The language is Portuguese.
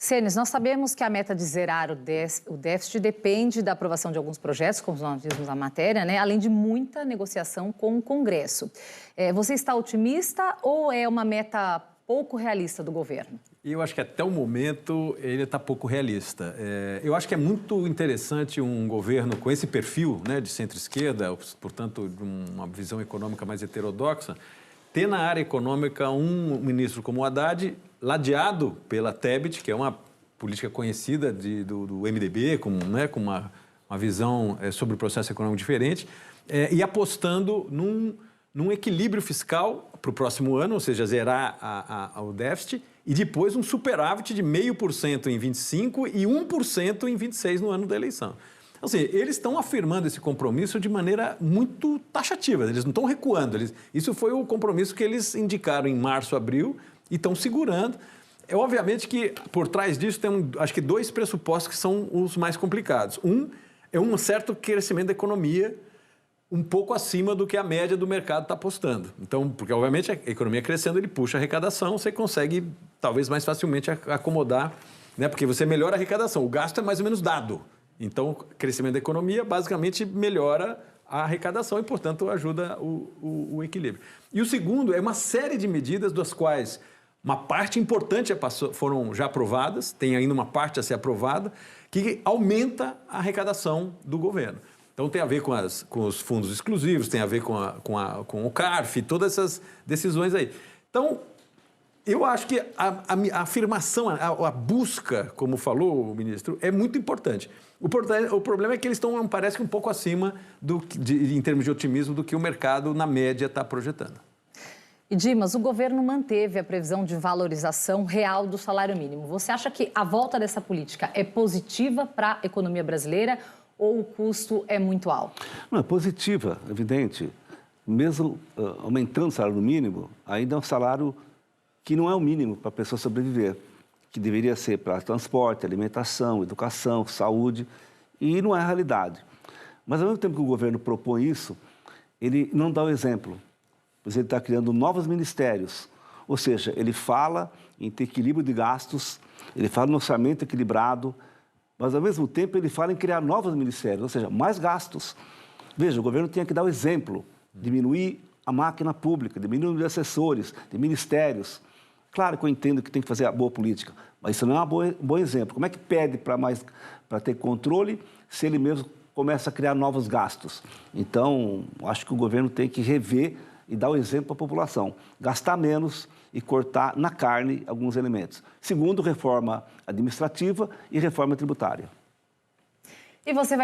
Sênis, nós sabemos que a meta de zerar o déficit depende da aprovação de alguns projetos, como nós vimos na matéria, né? Além de muita negociação com o Congresso. Você está otimista ou é uma meta pouco realista do governo? Eu acho que até o momento ele está pouco realista. Eu acho que é muito interessante um governo com esse perfil, né, de centro-esquerda, portanto, de uma visão econômica mais heterodoxa, ter na área econômica um ministro como o Haddad, ladeado pela Tebet, que é uma política conhecida do MDB, com uma visão sobre o processo econômico diferente, e apostando num equilíbrio fiscal para o próximo ano, ou seja, zerar o déficit, e depois um superávit de 0,5% em 25 e 1% em 26 no ano da eleição. Então, assim, eles estão afirmando esse compromisso de maneira muito taxativa, eles não estão recuando. Isso foi o compromisso que eles indicaram em março, abril, e estão segurando. Obviamente que por trás disso tem, acho que, dois pressupostos que são os mais complicados. Um é um certo crescimento da economia, um pouco acima do que a média do mercado está apostando. Então, porque obviamente a economia crescendo, ele puxa a arrecadação, você consegue talvez mais facilmente acomodar, né? Porque você melhora a arrecadação, o gasto é mais ou menos dado. Então, o crescimento da economia basicamente melhora a arrecadação e, portanto, ajuda o equilíbrio. E o segundo é uma série de medidas das quais uma parte importante foram já aprovadas, tem ainda uma parte a ser aprovada, que aumenta a arrecadação do governo. Então, tem a ver com os fundos exclusivos, tem a ver com o CARF, todas essas decisões aí. Então, eu acho que a afirmação, a busca, como falou o ministro, é muito importante. O problema é que eles estão, parece que um pouco acima, em termos de otimismo, do que o mercado, na média, está projetando. E, Dimas, o governo manteve a previsão de valorização real do salário mínimo. Você acha que a volta dessa política é positiva para a economia brasileira ou o custo é muito alto? Não, é positiva, evidente. Mesmo aumentando o salário mínimo, ainda é um salário que não é o mínimo para a pessoa sobreviver, que deveria ser para transporte, alimentação, educação, saúde, e não é a realidade. Mas, ao mesmo tempo que o governo propõe isso, ele não dá o exemplo, pois ele está criando novos ministérios, ou seja, ele fala em ter equilíbrio de gastos, ele fala no orçamento equilibrado, mas, ao mesmo tempo, ele fala em criar novos ministérios, ou seja, mais gastos. Veja, o governo tinha que dar o exemplo, diminuir a máquina pública, diminuir o número de assessores, de ministérios. Claro que eu entendo que tem que fazer a boa política, mas isso não é um bom exemplo. Como é que pede para ter controle se ele mesmo começa a criar novos gastos? Então, acho que o governo tem que rever e dar o exemplo para a população. Gastar menos e cortar na carne alguns elementos. Segundo, reforma administrativa e reforma tributária. E você vai